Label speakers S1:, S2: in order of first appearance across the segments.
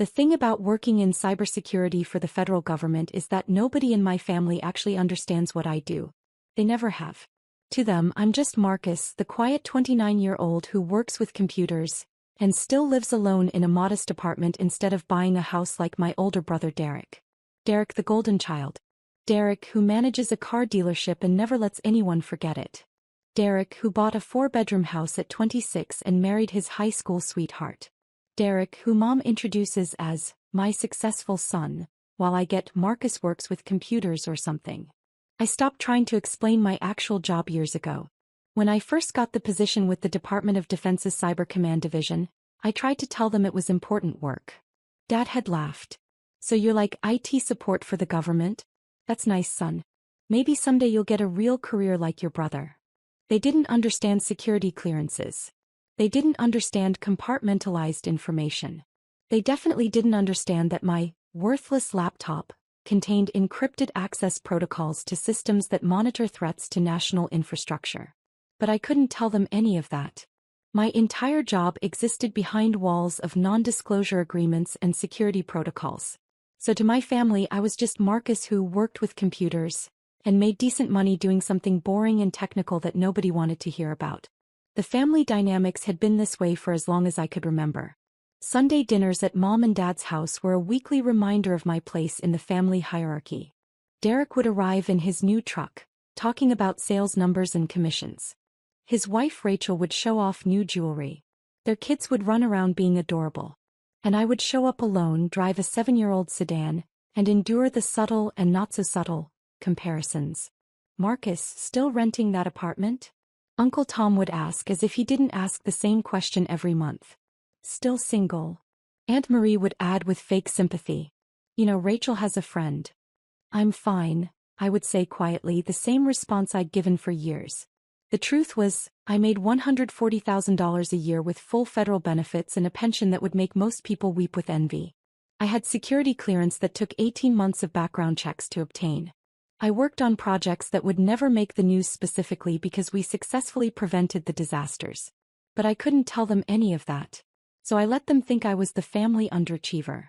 S1: The thing about working in cybersecurity for the federal government is that nobody in my family actually understands what I do. They never have. To them, I'm just Marcus, the quiet 29-year-old who works with computers and still lives alone in a modest apartment instead of buying a house like my older brother Derek. Derek the golden child. Derek who manages a car dealership and never lets anyone forget it. Derek who bought a 4-bedroom house at 26 and married his high school sweetheart. Derek who mom introduces as my successful son, while I get Marcus works with computers or something. I stopped trying to explain my actual job years ago. When I first got the position with the Department of Defense's Cyber Command Division, I tried to tell them it was important work. Dad had laughed. So you're like IT support for the government? That's nice, son. Maybe someday you'll get a real career like your brother. They didn't understand security clearances. They didn't understand compartmentalized information. They definitely didn't understand that my worthless laptop contained encrypted access protocols to systems that monitor threats to national infrastructure. But I couldn't tell them any of that. My entire job existed behind walls of non-disclosure agreements and security protocols. So to my family, I was just Marcus who worked with computers and made decent money doing something boring and technical that nobody wanted to hear about. The family dynamics had been this way for as long as I could remember. Sunday dinners at Mom and Dad's house were a weekly reminder of my place in the family hierarchy. Derek would arrive in his new truck, talking about sales numbers and commissions. His wife Rachel would show off new jewelry. Their kids would run around being adorable. And I would show up alone, drive a 7-year-old sedan, and endure the subtle and not-so-subtle comparisons. Marcus, still renting that apartment? Uncle Tom would ask as if he didn't ask the same question every month. Still single? Aunt Marie would add with fake sympathy. You know, Rachel has a friend. I'm fine, I would say quietly, the same response I'd given for years. The truth was, I made $140,000 a year with full federal benefits and a pension that would make most people weep with envy. I had security clearance that took 18 months of background checks to obtain. I worked on projects that would never make the news specifically because we successfully prevented the disasters. But I couldn't tell them any of that. So I let them think I was the family underachiever.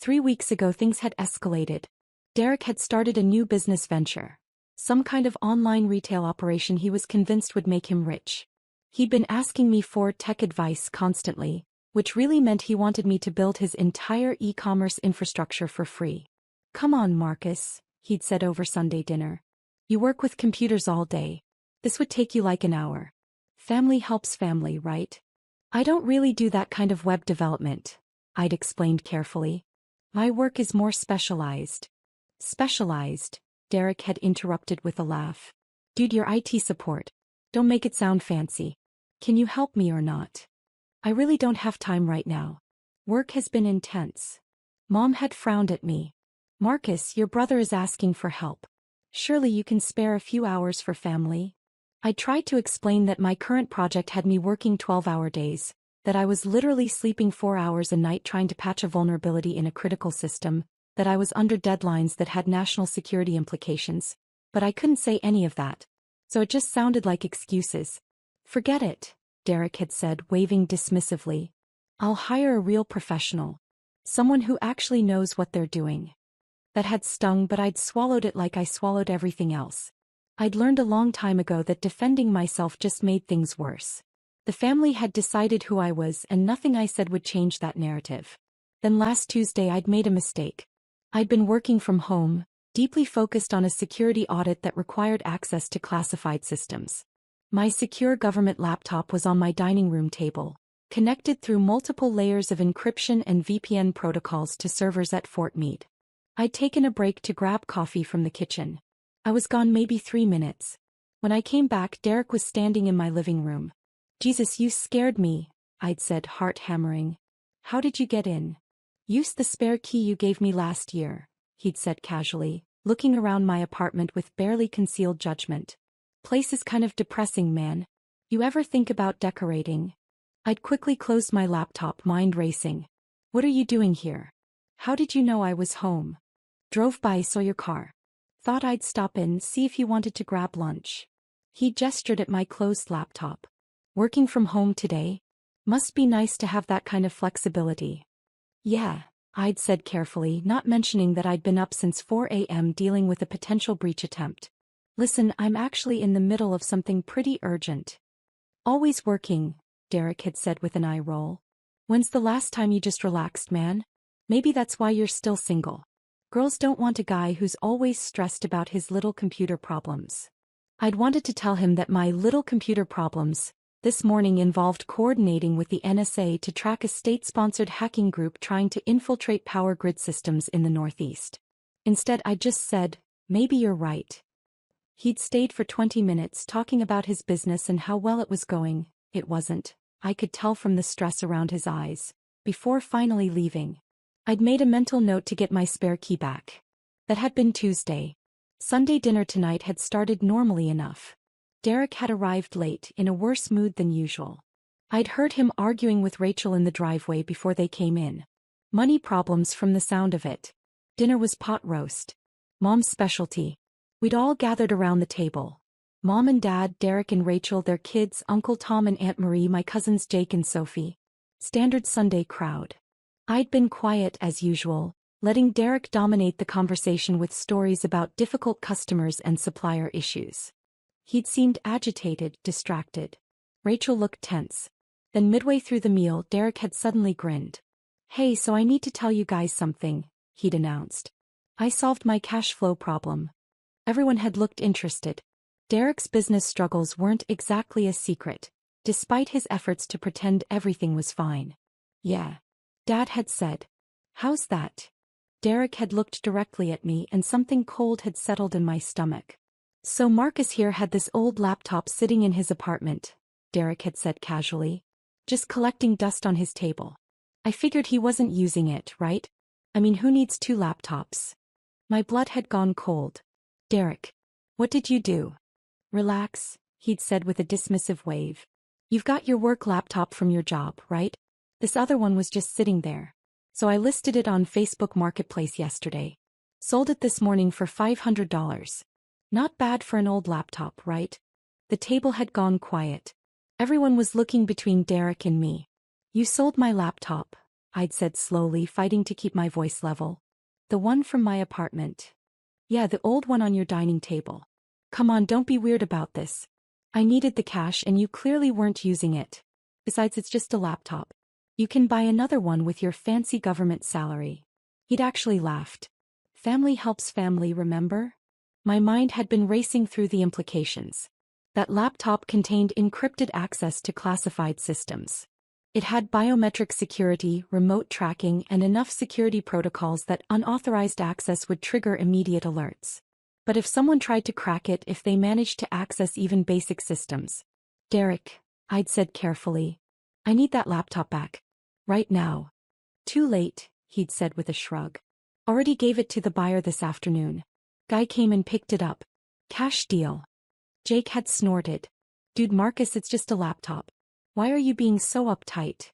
S1: 3 weeks ago things had escalated. Derek had started a new business venture. Some kind of online retail operation he was convinced would make him rich. He'd been asking me for tech advice constantly, which really meant he wanted me to build his entire e-commerce infrastructure for free. Come on, Marcus, he'd said over Sunday dinner. You work with computers all day. This would take you like an hour. Family helps family, right? I don't really do that kind of web development, I'd explained carefully. My work is more specialized. Specialized? Derek had interrupted with a laugh. Dude, you're IT support. Don't make it sound fancy. Can you help me or not? I really don't have time right now. Work has been intense. Mom had frowned at me. Marcus, your brother is asking for help. Surely you can spare a few hours for family? I tried to explain that my current project had me working 12-hour days, that I was literally sleeping 4 hours a night trying to patch a vulnerability in a critical system, that I was under deadlines that had national security implications, but I couldn't say any of that. So it just sounded like excuses. Forget it, Derek had said, waving dismissively. I'll hire a real professional. Someone who actually knows what they're doing. That had stung, but I'd swallowed it like I swallowed everything else. I'd learned a long time ago that defending myself just made things worse. The family had decided who I was and nothing I said would change that narrative. Then last Tuesday I'd made a mistake. I'd been working from home, deeply focused on a security audit that required access to classified systems. My secure government laptop was on my dining room table, connected through multiple layers of encryption and VPN protocols to servers at Fort Meade. I'd taken a break to grab coffee from the kitchen. I was gone maybe 3 minutes. When I came back, Derek was standing in my living room. Jesus, you scared me, I'd said, heart hammering. How did you get in? Use the spare key you gave me last year, he'd said casually, looking around my apartment with barely concealed judgment. Place is kind of depressing, man. You ever think about decorating? I'd quickly closed my laptop, mind racing. What are you doing here? How did you know I was home? Drove by, saw your car. Thought I'd stop in, see if you wanted to grab lunch. He gestured at my closed laptop. Working from home today? Must be nice to have that kind of flexibility. Yeah, I'd said carefully, not mentioning that I'd been up since 4 a.m. dealing with a potential breach attempt. Listen, I'm actually in the middle of something pretty urgent. Always working, Derek had said with an eye roll. When's the last time you just relaxed, man? Maybe that's why you're still single. Girls don't want a guy who's always stressed about his little computer problems. I'd wanted to tell him that my little computer problems this morning involved coordinating with the NSA to track a state-sponsored hacking group trying to infiltrate power grid systems in the Northeast. Instead, I just said, maybe you're right. He'd stayed for 20 minutes talking about his business and how well it was going. It wasn't. I could tell from the stress around his eyes. Before finally leaving, I'd made a mental note to get my spare key back. That had been Tuesday. Sunday dinner tonight had started normally enough. Derek had arrived late, in a worse mood than usual. I'd heard him arguing with Rachel in the driveway before they came in. Money problems from the sound of it. Dinner was pot roast. Mom's specialty. We'd all gathered around the table. Mom and Dad, Derek and Rachel, their kids, Uncle Tom and Aunt Marie, my cousins Jake and Sophie. Standard Sunday crowd. I'd been quiet as usual, letting Derek dominate the conversation with stories about difficult customers and supplier issues. He'd seemed agitated, distracted. Rachel looked tense. Then midway through the meal, Derek had suddenly grinned. Hey, so I need to tell you guys something, he'd announced. I solved my cash flow problem. Everyone had looked interested. Derek's business struggles weren't exactly a secret, despite his efforts to pretend everything was fine. Yeah. Dad had said. How's that? Derek had looked directly at me and something cold had settled in my stomach. So Marcus here had this old laptop sitting in his apartment, Derek had said casually. Just collecting dust on his table. I figured he wasn't using it, right? I mean, who needs 2 laptops? My blood had gone cold. Derek. What did you do? Relax, he'd said with a dismissive wave. You've got your work laptop from your job, right? This other one was just sitting there. So I listed it on Facebook Marketplace yesterday. Sold it this morning for $500. Not bad for an old laptop, right? The table had gone quiet. Everyone was looking between Derek and me. You sold my laptop, I'd said slowly, fighting to keep my voice level. The one from my apartment. Yeah, the old one on your dining table. Come on, don't be weird about this. I needed the cash and you clearly weren't using it. Besides, it's just a laptop. You can buy another one with your fancy government salary. He'd actually laughed. Family helps family, remember? My mind had been racing through the implications. That laptop contained encrypted access to classified systems. It had biometric security, remote tracking, and enough security protocols that unauthorized access would trigger immediate alerts. But if someone tried to crack it, if they managed to access even basic systems. Derek, I'd said carefully. I need that laptop back. Right now. Too late, he'd said with a shrug. Already gave it to the buyer this afternoon. Guy came and picked it up. Cash deal. Jake had snorted. Dude, Marcus, it's just a laptop. Why are you being so uptight?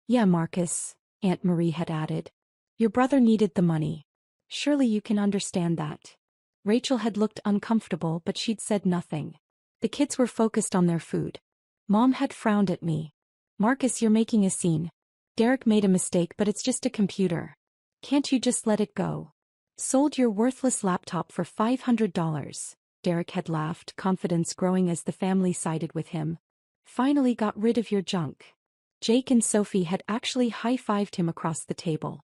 S1: Yeah, Marcus, Aunt Marie had added. Your brother needed the money. Surely you can understand that. Rachel had looked uncomfortable, but she'd said nothing. The kids were focused on their food. Mom had frowned at me. Marcus, you're making a scene. Derek made a mistake, but it's just a computer. Can't you just let it go? Sold your worthless laptop for $500. Derek had laughed, confidence growing as the family sided with him. Finally got rid of your junk. Jake and Sophie had actually high-fived him across the table.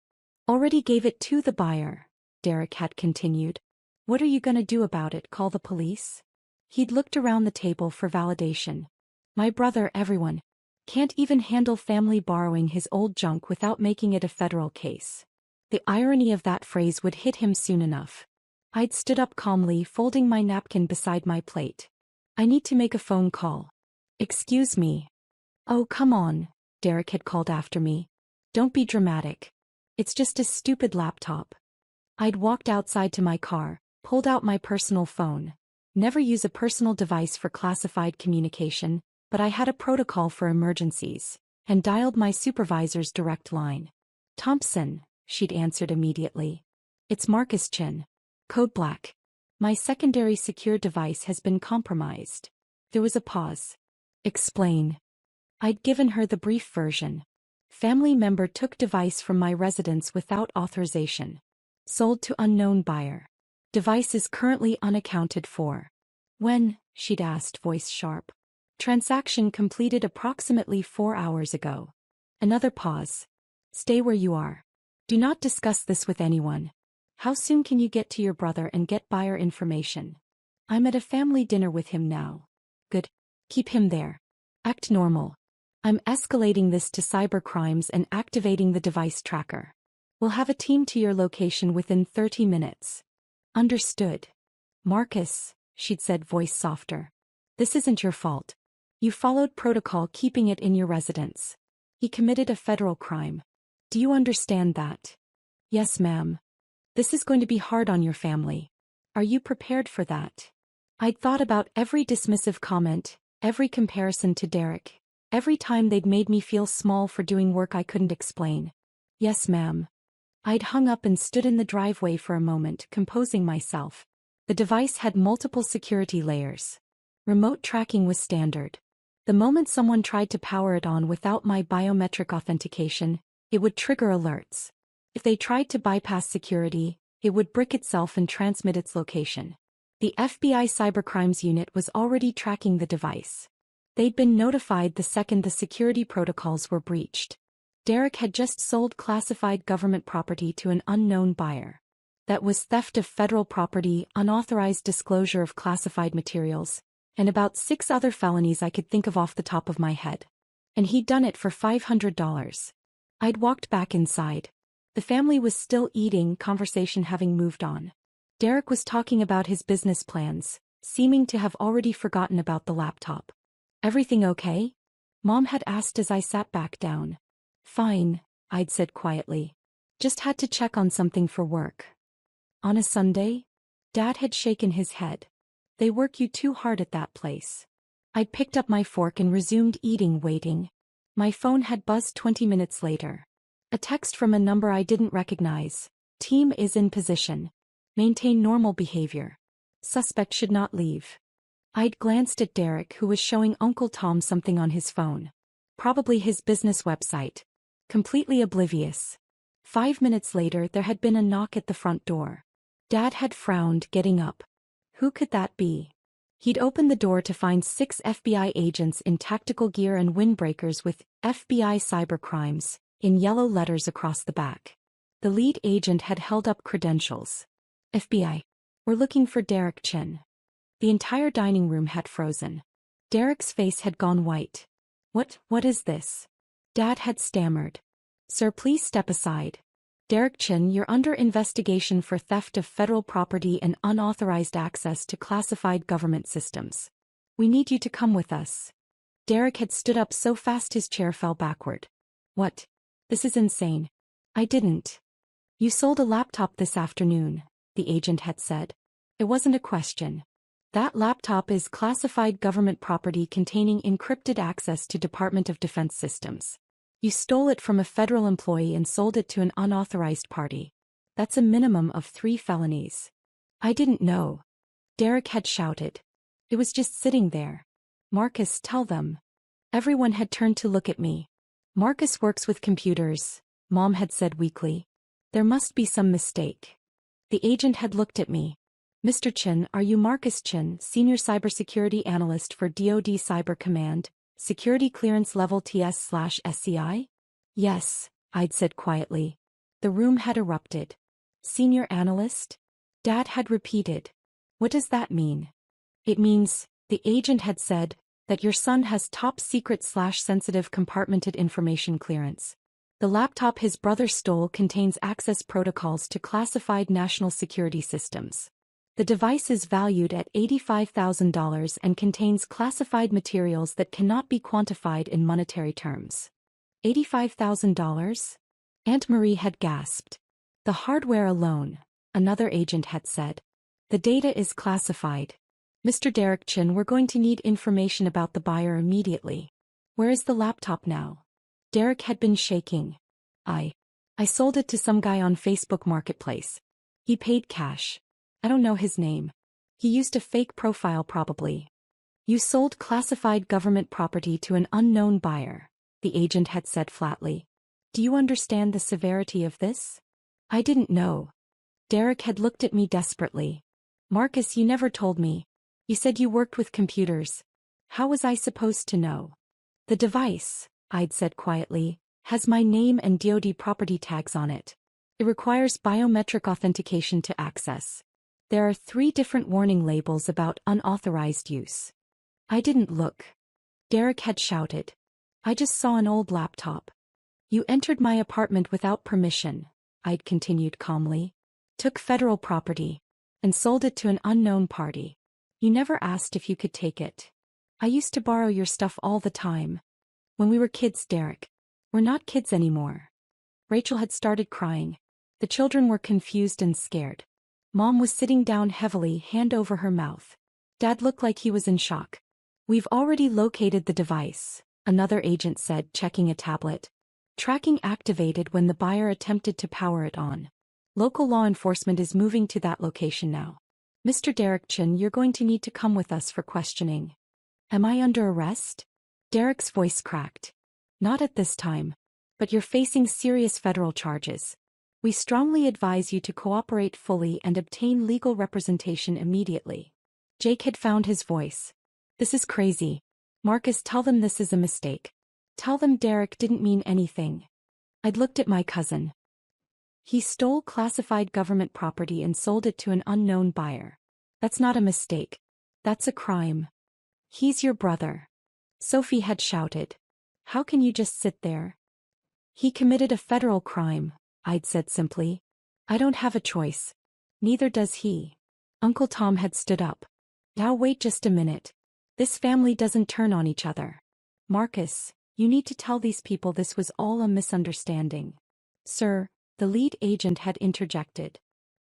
S1: Already gave it to the buyer, Derek had continued. What are you gonna do about it, call the police? He'd looked around the table for validation. My brother, everyone. Can't even handle family borrowing his old junk without making it a federal case. The irony of that phrase would hit him soon enough. I'd stood up calmly, folding my napkin beside my plate. I need to make a phone call. Excuse me. Oh, come on, Derek had called after me. Don't be dramatic. It's just a stupid laptop. I'd walked outside to my car, pulled out my personal phone. Never use a personal device for classified communication, but I had a protocol for emergencies, and dialed my supervisor's direct line. Thompson, she'd answered immediately. It's Marcus Chin. Code Black. My secondary secure device has been compromised. There was a pause. Explain. I'd given her the brief version. Family member took device from my residence without authorization. Sold to unknown buyer. Device is currently unaccounted for. When? She'd asked, voice sharp. Transaction completed approximately 4 hours ago. Another pause. Stay where you are. Do not discuss this with anyone. How soon can you get to your brother and get buyer information? I'm at a family dinner with him now. Good. Keep him there. Act normal. I'm escalating this to cybercrimes and activating the device tracker. We'll have a team to your location within 30 minutes. Understood. Marcus, she'd said, voice softer. This isn't your fault. You followed protocol, keeping it in your residence. He committed a federal crime. Do you understand that? Yes, ma'am. This is going to be hard on your family. Are you prepared for that? I'd thought about every dismissive comment, every comparison to Derek, every time they'd made me feel small for doing work I couldn't explain. Yes, ma'am. I'd hung up and stood in the driveway for a moment, composing myself. The device had multiple security layers. Remote tracking was standard. The moment someone tried to power it on without my biometric authentication, it would trigger alerts. If they tried to bypass security, it would brick itself and transmit its location. The FBI Cybercrimes Unit was already tracking the device. They'd been notified the second the security protocols were breached. Derek had just sold classified government property to an unknown buyer. That was theft of federal property, unauthorized disclosure of classified materials, and about 6 other felonies I could think of off the top of my head. And he'd done it for $500. I'd walked back inside. The family was still eating, conversation having moved on. Derek was talking about his business plans, seeming to have already forgotten about the laptop. Everything okay? Mom had asked as I sat back down. Fine, I'd said quietly. Just had to check on something for work. On a Sunday? Dad had shaken his head. They work you too hard at that place. I'd picked up my fork and resumed eating, waiting. My phone had buzzed 20 minutes later. A text from a number I didn't recognize. Team is in position. Maintain normal behavior. Suspect should not leave. I'd glanced at Derek, who was showing Uncle Tom something on his phone. Probably his business website. Completely oblivious. 5 minutes later there had been a knock at the front door. Dad had frowned, getting up. Who could that be? He'd opened the door to find 6 FBI agents in tactical gear and windbreakers with FBI Cybercrimes in yellow letters across the back. The lead agent had held up credentials. FBI. We're looking for Derek Chin. The entire dining room had frozen. Derek's face had gone white. What is this? Dad had stammered. Sir, please step aside. Derek Chin, you're under investigation for theft of federal property and unauthorized access to classified government systems. We need you to come with us. Derek had stood up so fast his chair fell backward. What? This is insane. I didn't. You sold a laptop this afternoon, the agent had said. It wasn't a question. That laptop is classified government property containing encrypted access to Department of Defense systems. You stole it from a federal employee and sold it to an unauthorized party. That's a minimum of 3 felonies. I didn't know. Derek had shouted. It was just sitting there. Marcus, tell them. Everyone had turned to look at me. Marcus works with computers, Mom had said weakly. There must be some mistake. The agent had looked at me. Mr. Chin, are you Marcus Chin, Senior Cybersecurity Analyst for DoD Cyber Command, Security Clearance Level TS/SCI? Yes, I'd said quietly. The room had erupted. Senior Analyst? Dad had repeated. What does that mean? It means, the agent had said, that your son has top secret/sensitive compartmented information clearance. The laptop his brother stole contains access protocols to classified national security systems. The device is valued at $85,000 and contains classified materials that cannot be quantified in monetary terms. $85,000? Aunt Marie had gasped. The hardware alone, another agent had said. The data is classified. Mr. Derek Chin, we're going to need information about the buyer immediately. Where is the laptop now? Derek had been shaking. I sold it to some guy on Facebook Marketplace. He paid cash. I don't know his name. He used a fake profile probably. You sold classified government property to an unknown buyer, the agent had said flatly. Do you understand the severity of this? I didn't know. Derek had looked at me desperately. Marcus, you never told me. You said you worked with computers. How was I supposed to know? The device, I'd said quietly, has my name and DoD property tags on it. It requires biometric authentication to access. There are 3 different warning labels about unauthorized use. I didn't look. Derek had shouted. I just saw an old laptop. You entered my apartment without permission, I'd continued calmly. Took federal property. And sold it to an unknown party. You never asked if you could take it. I used to borrow your stuff all the time. When we were kids, Derek. We're not kids anymore. Rachel had started crying. The children were confused and scared. Mom was sitting down heavily, hand over her mouth. Dad looked like he was in shock. We've already located the device, another agent said, checking a tablet. Tracking activated when the buyer attempted to power it on. Local law enforcement is moving to that location now. Mr. Derek Chin, you're going to need to come with us for questioning. Am I under arrest? Derek's voice cracked. Not at this time. But you're facing serious federal charges. We strongly advise you to cooperate fully and obtain legal representation immediately. Jake had found his voice. This is crazy. Marcus, tell them this is a mistake. Tell them Derek didn't mean anything. I'd looked at my cousin. He stole classified government property and sold it to an unknown buyer. That's not a mistake. That's a crime. He's your brother. Sophie had shouted. How can you just sit there? He committed a federal crime, I'd said simply. I don't have a choice. Neither does he. Uncle Tom had stood up. Now wait just a minute. This family doesn't turn on each other. Marcus, you need to tell these people this was all a misunderstanding. Sir, the lead agent had interjected.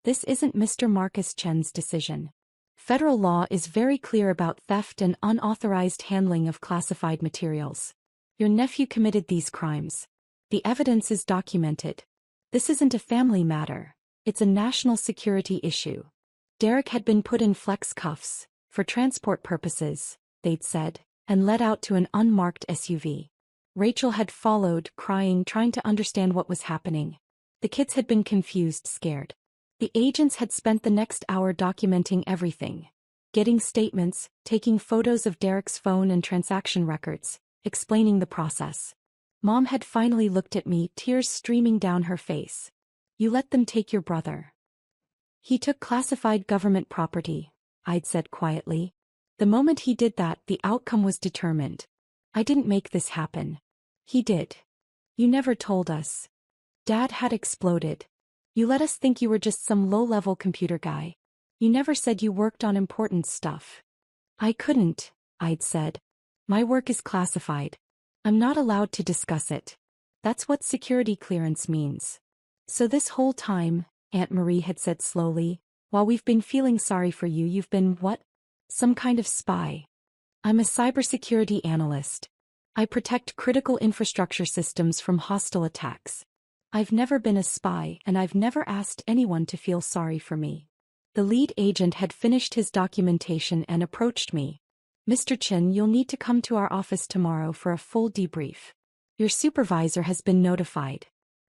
S1: This isn't Mr. Marcus Chen's decision. Federal law is very clear about theft and unauthorized handling of classified materials. Your nephew committed these crimes. The evidence is documented. This isn't a family matter. It's a national security issue. Derek had been put in flex cuffs, for transport purposes, they'd said, and led out to an unmarked SUV. Rachel had followed, crying, trying to understand what was happening. The kids had been confused, scared. The agents had spent the next hour documenting everything. Getting statements, taking photos of Derek's phone and transaction records, explaining the process. Mom had finally looked at me, tears streaming down her face. You let them take your brother. He took classified government property, I'd said quietly. The moment he did that, the outcome was determined. I didn't make this happen. He did. You never told us. Dad had exploded. You let us think you were just some low-level computer guy. You never said you worked on important stuff. I couldn't, I'd said. My work is classified. I'm not allowed to discuss it. That's what security clearance means. So this whole time, Aunt Marie had said slowly, while we've been feeling sorry for you, you've been what? Some kind of spy. I'm a cybersecurity analyst. I protect critical infrastructure systems from hostile attacks. I've never been a spy, and I've never asked anyone to feel sorry for me. The lead agent had finished his documentation and approached me. Mr. Chin, you'll need to come to our office tomorrow for a full debrief. Your supervisor has been notified.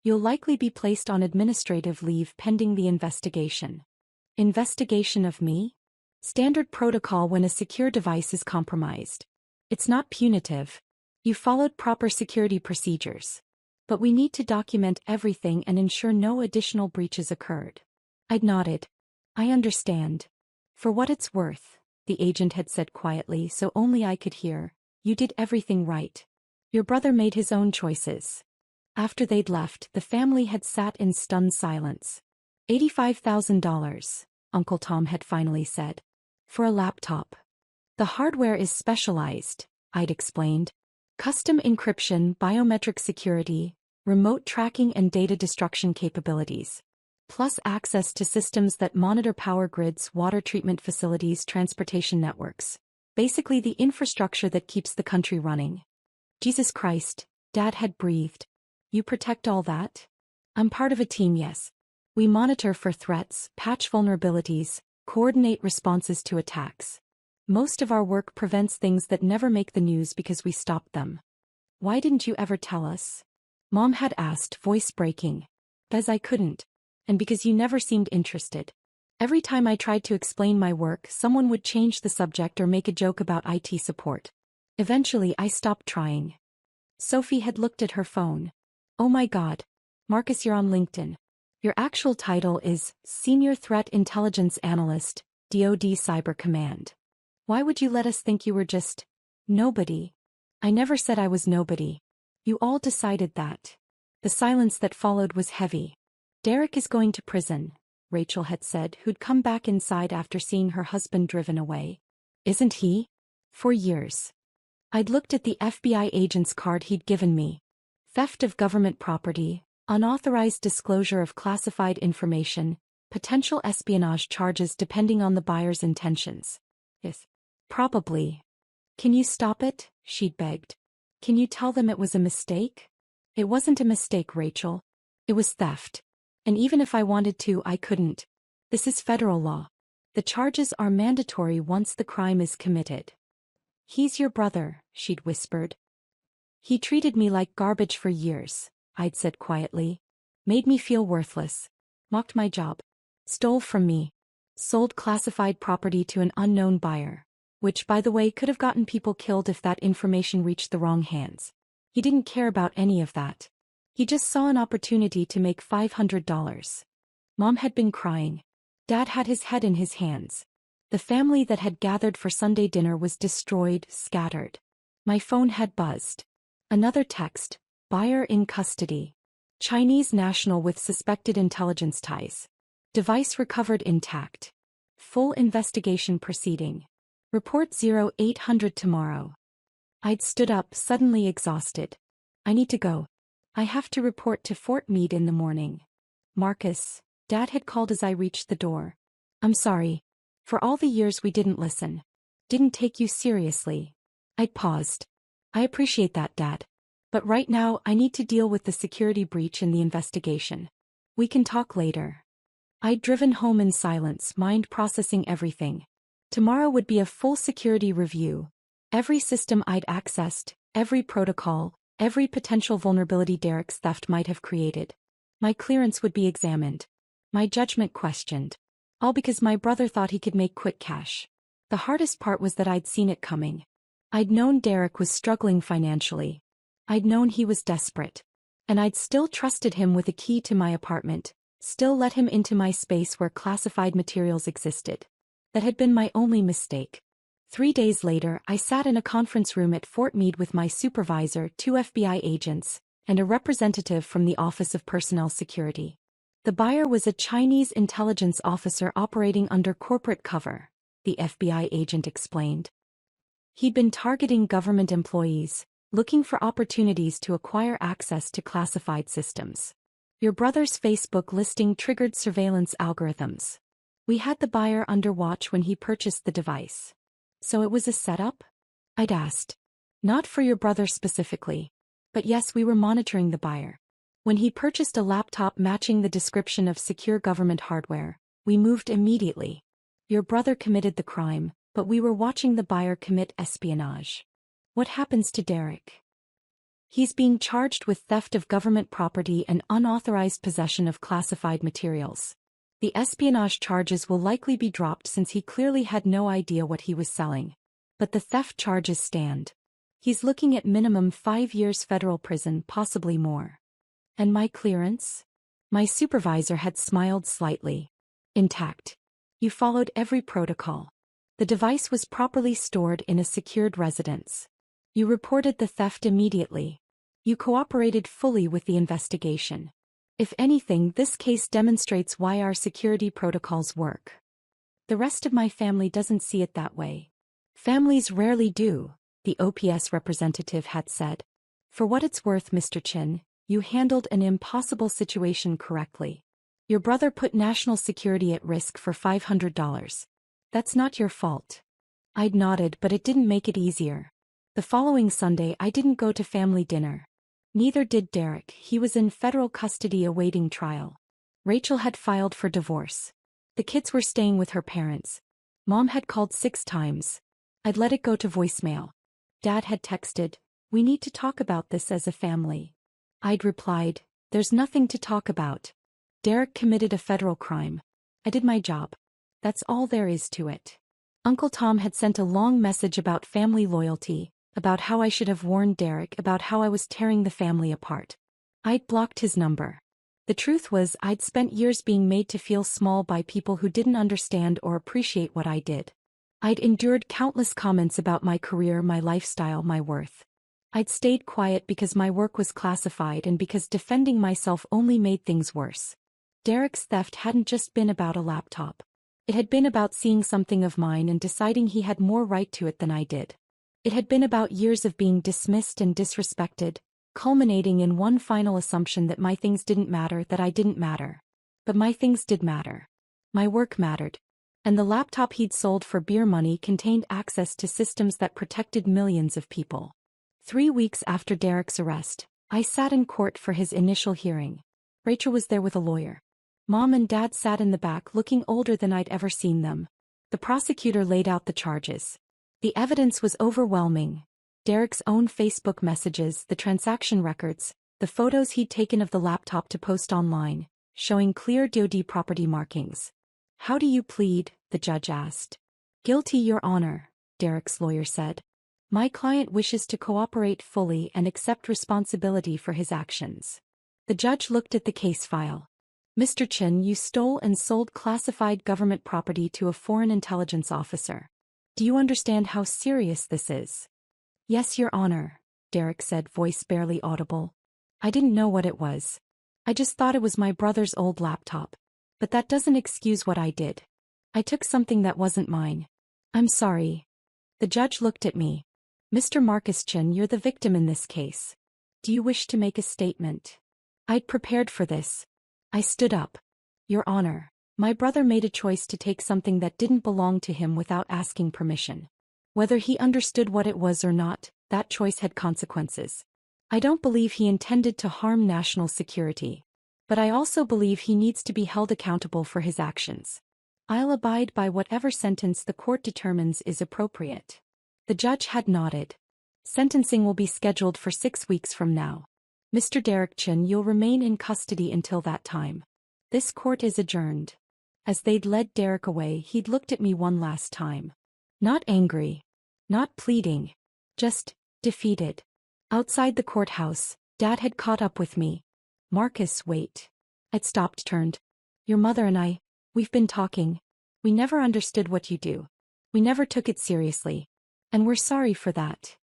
S1: You'll likely be placed on administrative leave pending the investigation. Investigation of me? Standard protocol when a secure device is compromised. It's not punitive. You followed proper security procedures. But we need to document everything and ensure no additional breaches occurred. I'd nodded. I understand. For what it's worth, the agent had said quietly so only I could hear, you did everything right. Your brother made his own choices. After they'd left, the family had sat in stunned silence. $85,000, Uncle Tom had finally said. For a laptop. The hardware is specialized, I'd explained. Custom encryption, biometric security, remote tracking and data destruction capabilities. Plus access to systems that monitor power grids, water treatment facilities, transportation networks. Basically the infrastructure that keeps the country running. Jesus Christ, Dad had breathed. You protect all that? I'm part of a team, yes. We monitor for threats, patch vulnerabilities, coordinate responses to attacks. Most of our work prevents things that never make the news because we stop them. Why didn't you ever tell us? Mom had asked, voice breaking. Because I couldn't. And because you never seemed interested. Every time I tried to explain my work, someone would change the subject or make a joke about IT support. Eventually, I stopped trying. Sophie had looked at her phone. Oh my God. Marcus, you're on LinkedIn. Your actual title is Senior Threat Intelligence Analyst, DoD Cyber Command. Why would you let us think you were just nobody? I never said I was nobody. You all decided that. The silence that followed was heavy. Derek is going to prison, Rachel had said, who'd come back inside after seeing her husband driven away. Isn't he? For years. I'd looked at the FBI agent's card he'd given me. Theft of government property, unauthorized disclosure of classified information, potential espionage charges depending on the buyer's intentions. Yes. Probably. Can you stop it? She'd begged. Can you tell them it was a mistake? It wasn't a mistake, Rachel. It was theft. And even if I wanted to, I couldn't. This is federal law. The charges are mandatory once the crime is committed. He's your brother, she'd whispered. He treated me like garbage for years, I'd said quietly. Made me feel worthless. Mocked my job. Stole from me. Sold classified property to an unknown buyer. Which, by the way, could have gotten people killed if that information reached the wrong hands. He didn't care about any of that. He just saw an opportunity to make $500. Mom had been crying. Dad had his head in his hands. The family that had gathered for Sunday dinner was destroyed, scattered. My phone had buzzed. Another text, buyer in custody. Chinese national with suspected intelligence ties. Device recovered intact. Full investigation proceeding. Report 0800 tomorrow. I'd stood up, suddenly exhausted. I need to go. I have to report to Fort Meade in the morning. Marcus, Dad had called as I reached the door. I'm sorry. For all the years we didn't listen. Didn't take you seriously. I'd paused. I appreciate that, Dad. But right now I need to deal with the security breach in the investigation. We can talk later. I'd driven home in silence, mind processing everything. Tomorrow would be a full security review. Every system I'd accessed, every protocol, every potential vulnerability Derek's theft might have created. My clearance would be examined. My judgment questioned. All because my brother thought he could make quick cash. The hardest part was that I'd seen it coming. I'd known Derek was struggling financially. I'd known he was desperate. And I'd still trusted him with a key to my apartment, still let him into my space where classified materials existed. That had been my only mistake. 3 days later, I sat in a conference room at Fort Meade with my supervisor, 2 FBI agents, and a representative from the Office of Personnel Security. The buyer was a Chinese intelligence officer operating under corporate cover, the FBI agent explained. He'd been targeting government employees, looking for opportunities to acquire access to classified systems. Your brother's Facebook listing triggered surveillance algorithms. We had the buyer under watch when he purchased the device. So it was a setup? I'd asked. Not for your brother specifically. But yes, we were monitoring the buyer. When he purchased a laptop matching the description of secure government hardware, we moved immediately. Your brother committed the crime, but we were watching the buyer commit espionage. What happens to Derek? He's being charged with theft of government property and unauthorized possession of classified materials. The espionage charges will likely be dropped since he clearly had no idea what he was selling. But the theft charges stand. He's looking at minimum 5 years federal prison, possibly more. And my clearance? My supervisor had smiled slightly. Intact. You followed every protocol. The device was properly stored in a secured residence. You reported the theft immediately. You cooperated fully with the investigation. If anything, this case demonstrates why our security protocols work. The rest of my family doesn't see it that way. Families rarely do, the OPS representative had said. For what it's worth, Mr. Chin, you handled an impossible situation correctly. Your brother put national security at risk for $500. That's not your fault. I'd nodded, but it didn't make it easier. The following Sunday, I didn't go to family dinner. Neither did Derek. He was in federal custody awaiting trial. Rachel had filed for divorce. The kids were staying with her parents. Mom had called 6 times. I'd let it go to voicemail. Dad had texted, "We need to talk about this as a family." I'd replied, "There's nothing to talk about. Derek committed a federal crime. I did my job. That's all there is to it." Uncle Tom had sent a long message about family loyalty, about how I should have warned Derek, about how I was tearing the family apart. I'd blocked his number. The truth was, I'd spent years being made to feel small by people who didn't understand or appreciate what I did. I'd endured countless comments about my career, my lifestyle, my worth. I'd stayed quiet because my work was classified and because defending myself only made things worse. Derek's theft hadn't just been about a laptop. It had been about seeing something of mine and deciding he had more right to it than I did. It had been about years of being dismissed and disrespected, culminating in one final assumption that my things didn't matter, that I didn't matter. But my things did matter. My work mattered. And the laptop he'd sold for beer money contained access to systems that protected millions of people. 3 weeks after Derek's arrest, I sat in court for his initial hearing. Rachel was there with a lawyer. Mom and Dad sat in the back looking older than I'd ever seen them. The prosecutor laid out the charges. The evidence was overwhelming. Derek's own Facebook messages, the transaction records, the photos he'd taken of the laptop to post online, showing clear DoD property markings. "How do you plead?" the judge asked. "Guilty, Your Honor," Derek's lawyer said. "My client wishes to cooperate fully and accept responsibility for his actions." The judge looked at the case file. "Mr. Chin, you stole and sold classified government property to a foreign intelligence officer. Do you understand how serious this is?" "Yes, Your Honor," Derek said, voice barely audible. "I didn't know what it was. I just thought it was my brother's old laptop. But that doesn't excuse what I did. I took something that wasn't mine. I'm sorry." The judge looked at me. "Mr. Marcus Chin, you're the victim in this case. Do you wish to make a statement?" I'd prepared for this. I stood up. "Your Honor, my brother made a choice to take something that didn't belong to him without asking permission. Whether he understood what it was or not, that choice had consequences. I don't believe he intended to harm national security. But I also believe he needs to be held accountable for his actions. I'll abide by whatever sentence the court determines is appropriate." The judge had nodded. "Sentencing will be scheduled for 6 weeks from now. Mr. Derek Chin, you'll remain in custody until that time. This court is adjourned." As they'd led Derek away, he'd looked at me one last time. Not angry. Not pleading. Just defeated. Outside the courthouse, Dad had caught up with me. "Marcus, wait." I'd stopped, turned. "Your mother and we've been talking. We never understood what you do. We never took it seriously. And we're sorry for that."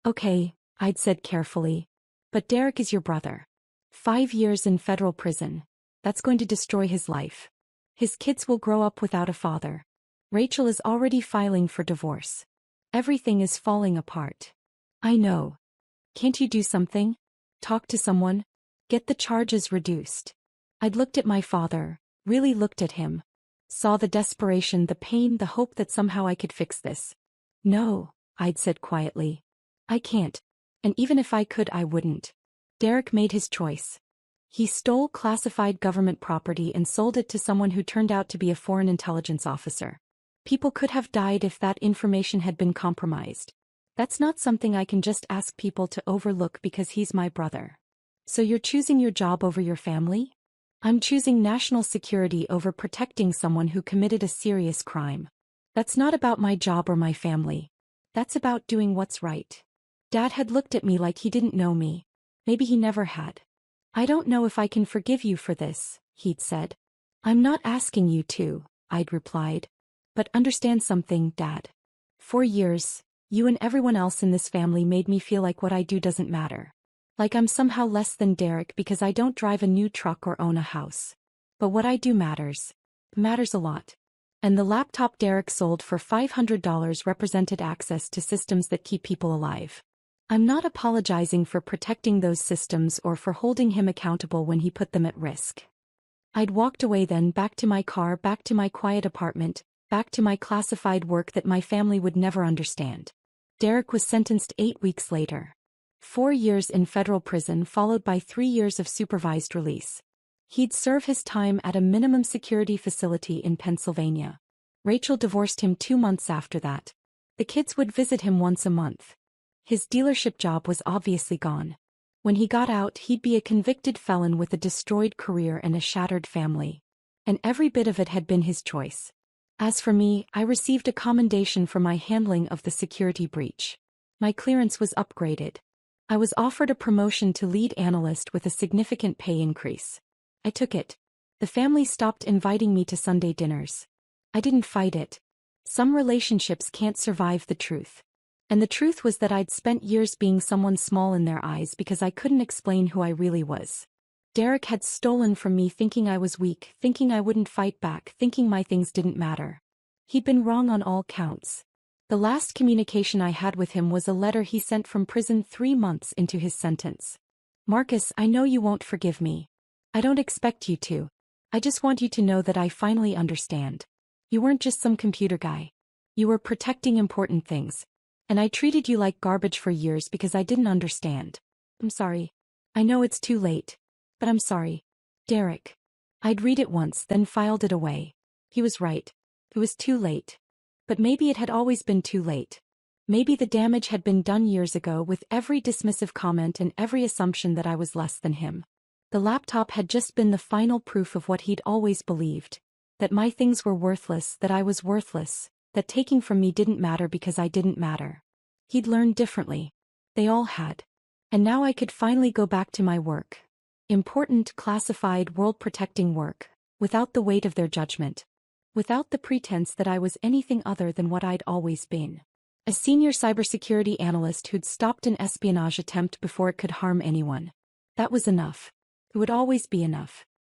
S1: "Okay," I'd said carefully. "But Derek is your brother. 5 years in federal prison. That's going to destroy his life. His kids will grow up without a father. Rachel is already filing for divorce. Everything is falling apart." "I know. Can't you do something? Talk to someone? Get the charges reduced?" I'd looked at my father, really looked at him. Saw the desperation, the pain, the hope that somehow I could fix this. "No," I'd said quietly. "I can't. And even if I could, I wouldn't." Derek made his choice. He stole classified government property and sold it to someone who turned out to be a foreign intelligence officer. People could have died if that information had been compromised. That's not something I can just ask people to overlook because he's my brother. "So you're choosing your job over your family?" "I'm choosing national security over protecting someone who committed a serious crime. That's not about my job or my family. That's about doing what's right." Dad had looked at me like he didn't know me. Maybe he never had. "I don't know if I can forgive you for this," he'd said. "I'm not asking you to," I'd replied. "But understand something, Dad. For years, you and everyone else in this family made me feel like what I do doesn't matter. Like I'm somehow less than Derek because I don't drive a new truck or own a house. But what I do matters. Matters a lot. And the laptop Derek sold for $500 represented access to systems that keep people alive. I'm not apologizing for protecting those systems or for holding him accountable when he put them at risk." I'd walked away then, back to my car, back to my quiet apartment, back to my classified work that my family would never understand. Derek was sentenced 8 weeks later. 4 years in federal prison followed by 3 years of supervised release. He'd serve his time at a minimum security facility in Pennsylvania. Rachel divorced him 2 months after that. The kids would visit him once a month. His dealership job was obviously gone. When he got out, he'd be a convicted felon with a destroyed career and a shattered family. And every bit of it had been his choice. As for me, I received a commendation for my handling of the security breach. My clearance was upgraded. I was offered a promotion to lead analyst with a significant pay increase. I took it. The family stopped inviting me to Sunday dinners. I didn't fight it. Some relationships can't survive the truth. And the truth was that I'd spent years being someone small in their eyes because I couldn't explain who I really was. Derek had stolen from me thinking I was weak, thinking I wouldn't fight back, thinking my things didn't matter. He'd been wrong on all counts. The last communication I had with him was a letter he sent from prison 3 months into his sentence. Marcus, I know you won't forgive me. I don't expect you to. I just want you to know that I finally understand. You weren't just some computer guy. You were protecting important things. And I treated you like garbage for years because I didn't understand. I'm sorry. I know it's too late. But I'm sorry. Derek. I'd read it once, then filed it away. He was right. It was too late. But maybe it had always been too late. Maybe the damage had been done years ago with every dismissive comment and every assumption that I was less than him. The laptop had just been the final proof of what he'd always believed. That my things were worthless, that I was worthless, that taking from me didn't matter because I didn't matter. He'd learned differently. They all had. And now I could finally go back to my work. Important, classified, world-protecting work, without the weight of their judgment. Without the pretense that I was anything other than what I'd always been. A senior cybersecurity analyst who'd stopped an espionage attempt before it could harm anyone. That was enough. It would always be enough.